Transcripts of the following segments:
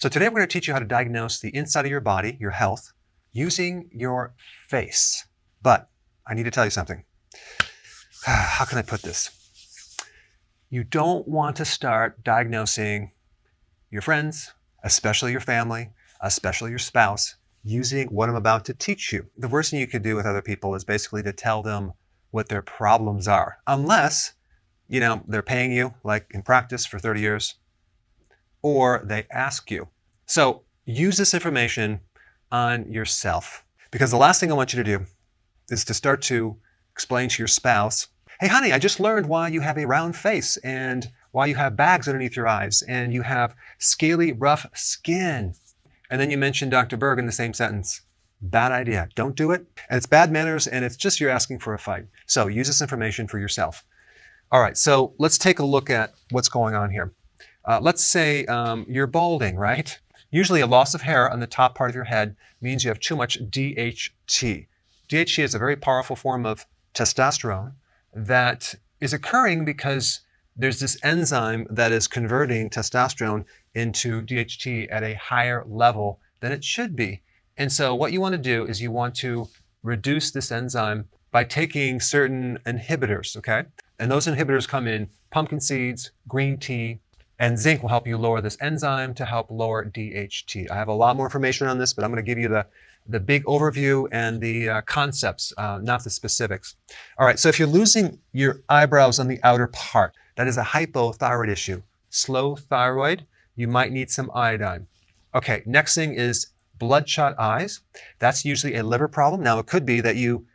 So today we're going to teach you how to diagnose the inside of your body, your health, using your face. But I need to tell you something. How can I put this? You don't want to start diagnosing your friends, especially your family, especially your spouse, using what I'm about to teach you. The worst thing you could do with other people is basically to tell them what their problems are, unless, they're paying you, like in practice for 30 years, or they ask you. So use this information on yourself, because the last thing I want you to do is to start to explain to your spouse, hey honey, I just learned why you have a round face and why you have bags underneath your eyes and you have scaly, rough skin. And then you mention Dr. Berg in the same sentence. Bad idea. Don't do it. And it's bad manners, and it's just you're asking for a fight. So use this information for yourself. All right, so let's take a look at what's going on here. Let's say you're balding, right? Usually a loss of hair on the top part of your head means you have too much DHT. DHT is a very powerful form of testosterone that is occurring because there's this enzyme that is converting testosterone into DHT at a higher level than it should be. And so what you want to do is you want to reduce this enzyme by taking certain inhibitors, okay? And those inhibitors come in pumpkin seeds, green tea, and zinc will help you lower this enzyme to help lower DHT. I have a lot more information on this, but I'm going to give you the big overview and the concepts, not the specifics. All right, so if you're losing your eyebrows on the outer part, that is a hypothyroid issue. Slow thyroid, you might need some iodine. Okay, next thing is bloodshot eyes. That's usually a liver problem. Now, it could be that you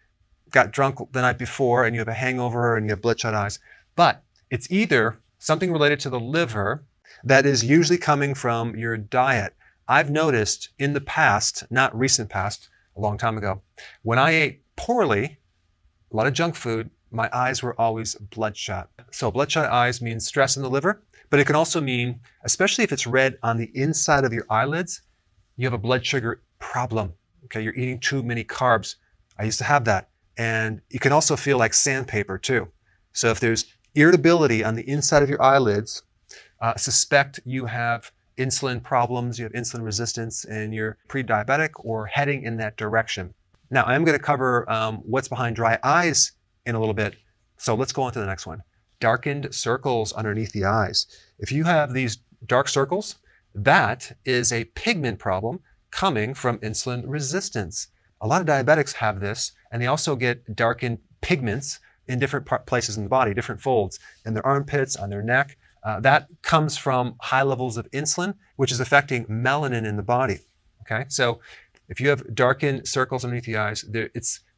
got drunk the night before and you have a hangover and you have bloodshot eyes, but it's either something related to the liver that is usually coming from your diet. I've noticed in the past, not recent past, a long time ago, when I ate poorly, a lot of junk food, my eyes were always bloodshot. So bloodshot eyes means stress in the liver, but it can also mean, especially if it's red on the inside of your eyelids, you have a blood sugar problem. Okay, you're eating too many carbs. I used to have that. And you can also feel like sandpaper too. So if there's irritability on the inside of your eyelids, suspect you have insulin problems, you have insulin resistance, and you're pre-diabetic or heading in that direction. Now, I'm going to cover what's behind dry eyes in a little bit. So let's go on to the next one. Darkened circles underneath the eyes. If you have these dark circles, that is a pigment problem coming from insulin resistance. A lot of diabetics have this, and they also get darkened pigments in different places in the body, different folds, in their armpits, on their neck. That comes from high levels of insulin, which is affecting melanin in the body. Okay, so if you have darkened circles underneath the eyes,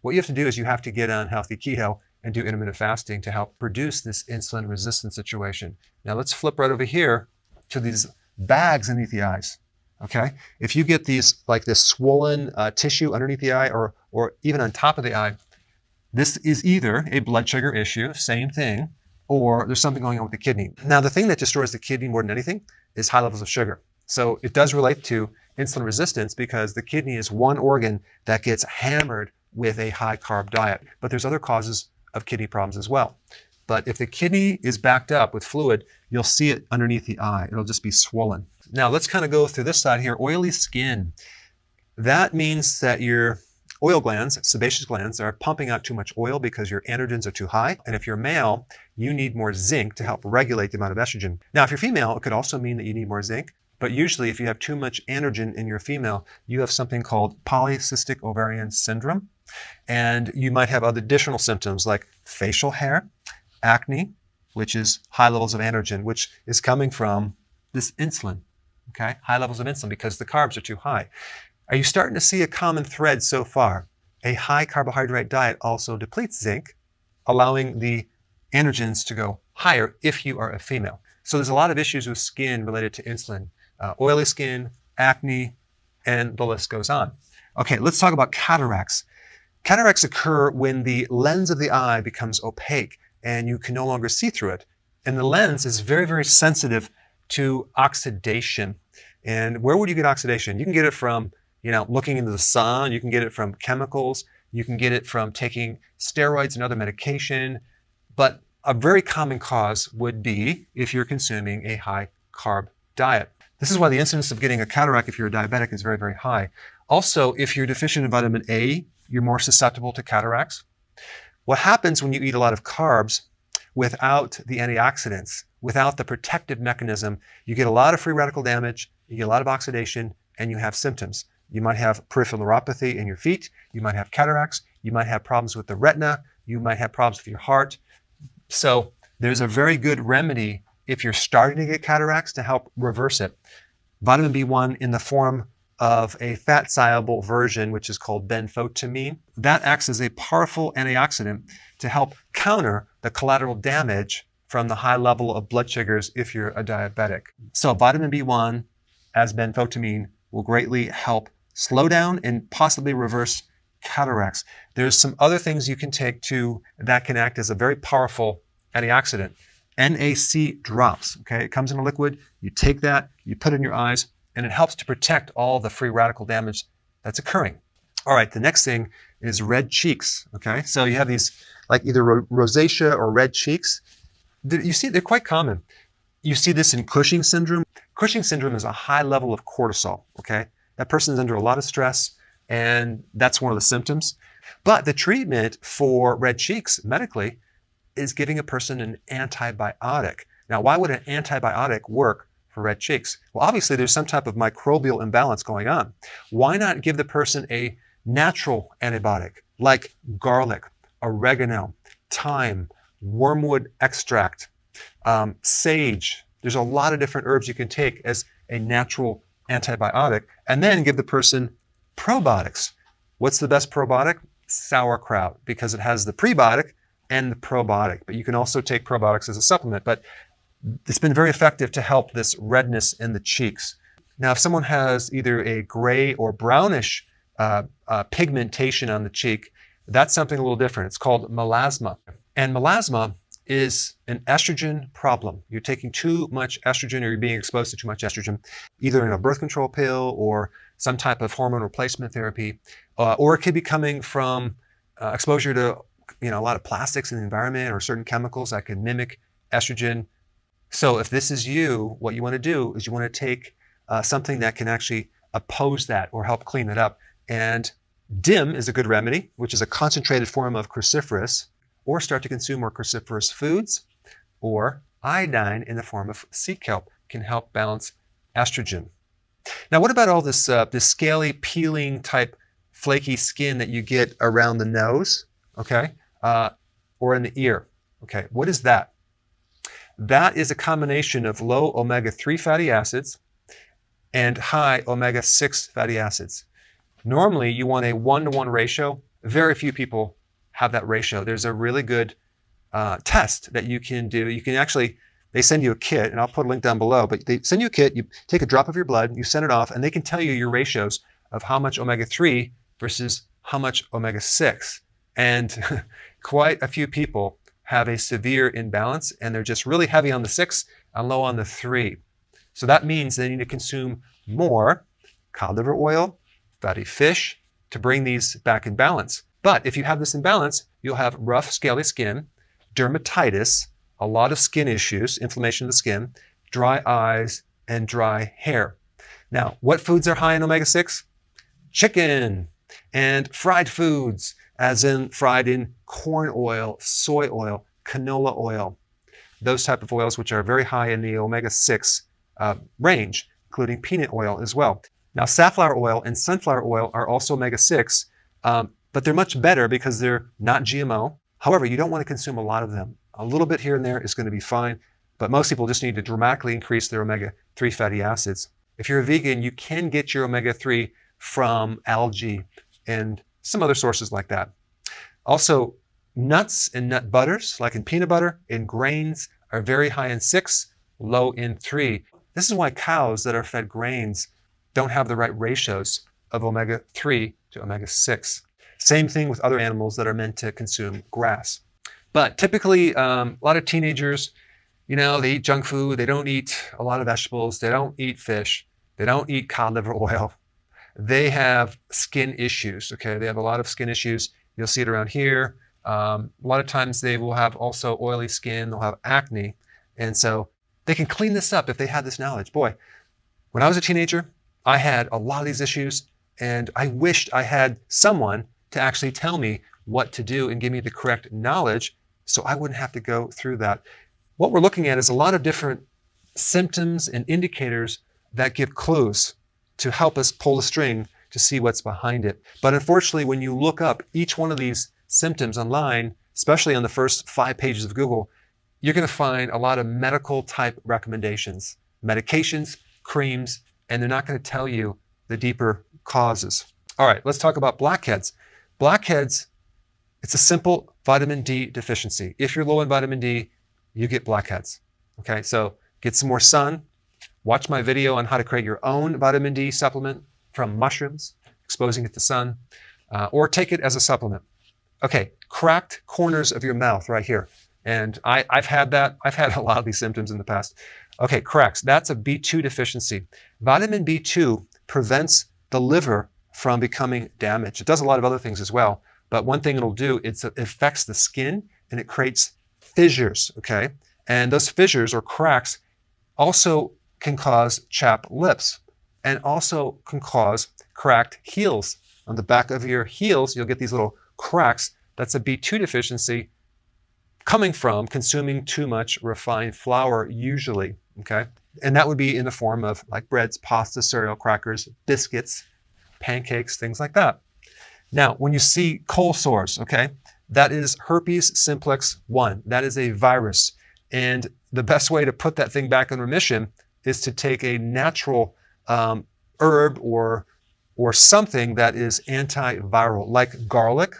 what you have to do is you have to get on healthy keto and do intermittent fasting to help reduce this insulin resistance situation. Now let's flip right over here to these bags underneath the eyes. Okay, if you get these like this swollen tissue underneath the eye or even on top of the eye, this is either a blood sugar issue, same thing, or there's something going on with the kidney. Now, the thing that destroys the kidney more than anything is high levels of sugar. So it does relate to insulin resistance because the kidney is one organ that gets hammered with a high carb diet. But there's other causes of kidney problems as well. But if the kidney is backed up with fluid, you'll see it underneath the eye. It'll just be swollen. Now, let's kind of go through this side here. Oily skin. That means that your oil glands, sebaceous glands, are pumping out too much oil because your androgens are too high. And if you're male, you need more zinc to help regulate the amount of estrogen. Now, if you're female, it could also mean that you need more zinc. But usually, if you have too much androgen in your female, you have something called polycystic ovarian syndrome. And you might have other additional symptoms like facial hair, acne, which is high levels of androgen, which is coming from this insulin, okay? High levels of insulin because the carbs are too high. Are you starting to see a common thread so far? A high carbohydrate diet also depletes zinc, allowing the androgens to go higher if you are a female. So there's a lot of issues with skin related to insulin, oily skin, acne, and the list goes on. Okay, let's talk about cataracts. Cataracts occur when the lens of the eye becomes opaque and you can no longer see through it. And the lens is very, very sensitive to oxidation. And where would you get oxidation? You can get it from, looking into the sun. You can get it from chemicals. You can get it from taking steroids and other medication. But a very common cause would be if you're consuming a high carb diet. This is why the incidence of getting a cataract if you're a diabetic is very, very high. Also, if you're deficient in vitamin A, you're more susceptible to cataracts. What happens when you eat a lot of carbs without the antioxidants, without the protective mechanism, you get a lot of free radical damage, you get a lot of oxidation, and you have symptoms. You might have peripheral neuropathy in your feet, you might have cataracts, you might have problems with the retina, you might have problems with your heart. So there's a very good remedy if you're starting to get cataracts to help reverse it. Vitamin B1 in the form of a fat-soluble version, which is called benfotiamine. That acts as a powerful antioxidant to help counter the collateral damage from the high level of blood sugars if you're a diabetic. So vitamin B1 as benfotiamine will greatly help slow down and possibly reverse cataracts. There's some other things you can take too that can act as a very powerful antioxidant. NAC drops, okay? It comes in a liquid, you take that, you put it in your eyes, and it helps to protect all the free radical damage that's occurring. All right, the next thing is red cheeks, okay? So you have these like either rosacea or red cheeks. You see, they're quite common. You see this in Cushing syndrome. Cushing syndrome is a high level of cortisol, okay? That person is under a lot of stress, and that's one of the symptoms. But the treatment for red cheeks medically is giving a person an antibiotic. Now, why would an antibiotic work for red cheeks? Well, obviously there's some type of microbial imbalance going on. Why not give the person a natural antibiotic like garlic, oregano, thyme, wormwood extract, sage? There's a lot of different herbs you can take as a natural antibiotic, and then give the person probiotics. What's the best probiotic? Sauerkraut, because it has the prebiotic and the probiotic. But you can also take probiotics as a supplement. But it's been very effective to help this redness in the cheeks. Now, if someone has either a gray or brownish pigmentation on the cheek, that's something a little different. It's called melasma. And melasma is an estrogen problem. You're taking too much estrogen, or you're being exposed to too much estrogen, either in a birth control pill or some type of hormone replacement therapy, or it could be coming from exposure to a lot of plastics in the environment or certain chemicals that can mimic estrogen. So if this is you, what you want to do is you want to take something that can actually oppose that or help clean it up. And DIM is a good remedy, which is a concentrated form of cruciferous, or start to consume more cruciferous foods, or iodine in the form of sea kelp can help balance estrogen. Now, what about all this scaly, peeling type flaky skin that you get around the nose, okay, or in the ear? Okay, what is that? That is a combination of low omega-3 fatty acids and high omega-6 fatty acids. Normally, you want a 1-to-1 ratio. Very few people have that ratio. There's a really good test that you can do. You can actually, they send you a kit, and I'll put a link down below, but they send you a kit, you take a drop of your blood, you send it off, and they can tell you your ratios of how much omega-3 versus how much omega-6. And quite a few people have a severe imbalance, and they're just really heavy on the 6 and low on the 3. So that means they need to consume more cod liver oil, fatty fish, to bring these back in balance. But if you have this imbalance, you'll have rough, scaly skin, dermatitis, a lot of skin issues, inflammation of the skin, dry eyes, and dry hair. Now, what foods are high in omega-6? Chicken and fried foods, as in fried in corn oil, soy oil, canola oil. Those type of oils which are very high in the omega-6 range, including peanut oil as well. Now, safflower oil and sunflower oil are also omega-6, but they're much better because they're not GMO. However, you don't want to consume a lot of them. A little bit here and there is going to be fine, but most people just need to dramatically increase their omega-3 fatty acids. If you're a vegan, you can get your omega-3 from algae and some other sources like that. Also, nuts and nut butters, like in peanut butter and grains, are very high in 6, low in 3. This is why cows that are fed grains don't have the right ratios of omega-3 to omega-6. Same thing with other animals that are meant to consume grass. But typically, a lot of teenagers, they eat junk food. They don't eat a lot of vegetables. They don't eat fish. They don't eat cod liver oil. They have skin issues, okay? They have a lot of skin issues. You'll see it around here. A lot of times they will have also oily skin. They'll have acne. And so they can clean this up if they have this knowledge. Boy, When I was a teenager, I had a lot of these issues, and I wished I had someone to actually tell me what to do and give me the correct knowledge so I wouldn't have to go through that. What we're looking at is a lot of different symptoms and indicators that give clues to help us pull the string to see what's behind it. But unfortunately, when you look up each one of these symptoms online, especially on the first 5 pages of Google, you're going to find a lot of medical type recommendations, medications, creams, and they're not going to tell you the deeper causes. All right, let's talk about blackheads. Blackheads, it's a simple vitamin D deficiency. If you're low in vitamin D, you get blackheads. Okay, so get some more sun. Watch my video on how to create your own vitamin D supplement from mushrooms, exposing it to sun, or take it as a supplement. Okay, cracked corners of your mouth right here. And I've had that. I've had a lot of these symptoms in the past. Okay, cracks. That's a B2 deficiency. Vitamin B2 prevents the liver from becoming damaged. It does a lot of other things as well. But one thing it'll do, it affects the skin and it creates fissures, okay? And those fissures or cracks also can cause chapped lips and also can cause cracked heels. On the back of your heels, you'll get these little cracks. That's a B2 deficiency coming from consuming too much refined flour usually, okay? And that would be in the form of like breads, pasta, cereal, crackers, biscuits, pancakes, things like that. Now, when you see cold sores, okay, that is herpes simplex 1. That is a virus. And the best way to put that thing back in remission is to take a natural herb or something that is antiviral, like garlic,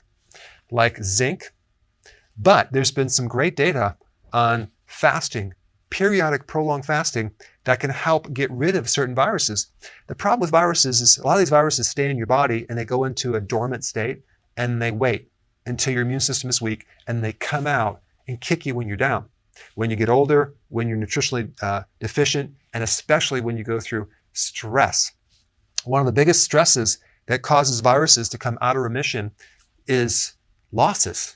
like zinc. But there's been some great data on fasting, periodic prolonged fasting, that can help get rid of certain viruses. The problem with viruses is a lot of these viruses stay in your body and they go into a dormant state and they wait until your immune system is weak and they come out and kick you when you're down. When you get older, when you're nutritionally deficient, and especially when you go through stress. One of the biggest stresses that causes viruses to come out of remission is losses.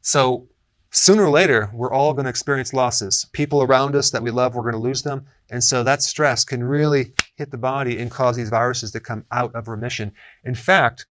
So sooner or later, we're all going to experience losses. People around us that we love, we're going to lose them. And so that stress can really hit the body and cause these viruses to come out of remission. In fact,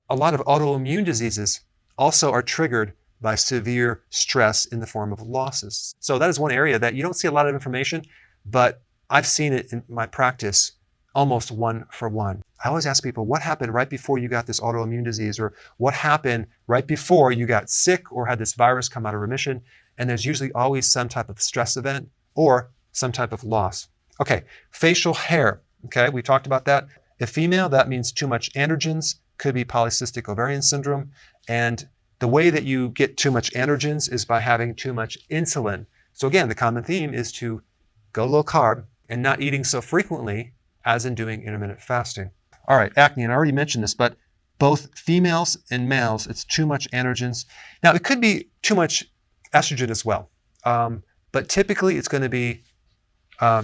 a lot of autoimmune diseases also are triggered by severe stress in the form of losses. So that is one area that you don't see a lot of information, but I've seen it in my practice almost 1 for 1. I always ask people, what happened right before you got this autoimmune disease, or what happened right before you got sick or had this virus come out of remission? And there's usually always some type of stress event or some type of loss. Okay, facial hair. Okay, we talked about that. If female, that means too much androgens, could be polycystic ovarian syndrome. And the way that you get too much androgens is by having too much insulin. So again, the common theme is to go low carb and not eating so frequently as in doing intermittent fasting. All right, acne, and I already mentioned this, but both females and males, it's too much androgens. Now, it could be too much estrogen as well, but typically it's going to be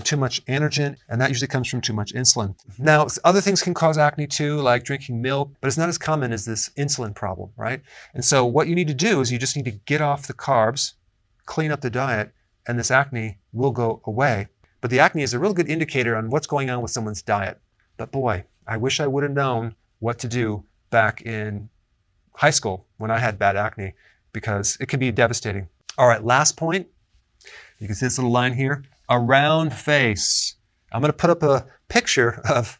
too much androgen, and that usually comes from too much insulin. Now, other things can cause acne too, like drinking milk, but it's not as common as this insulin problem, right? And so what you need to do is you just need to get off the carbs, clean up the diet, and this acne will go away. But the acne is a real good indicator on what's going on with someone's diet. But boy, I wish I would have known what to do back in high school when I had bad acne, because it can be devastating. All right, last point. You can see this little line here, a round face. I'm going to put up a picture of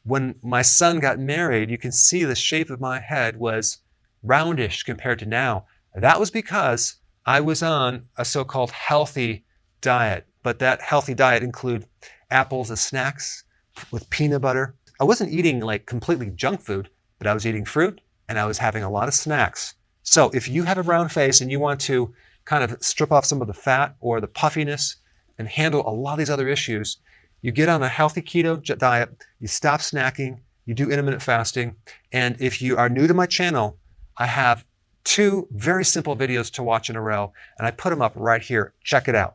when my son got married. You can see the shape of my head was roundish compared to now. That was because I was on a so-called healthy diet. But that healthy diet include apples as snacks with peanut butter. I wasn't eating like completely junk food, but I was eating fruit and I was having a lot of snacks. So if you have a round face and you want to kind of strip off some of the fat or the puffiness and handle a lot of these other issues, you get on a healthy keto diet, you stop snacking, you do intermittent fasting. And if you are new to my channel, I have 2 very simple videos to watch in a row, and I put them up right here. Check it out.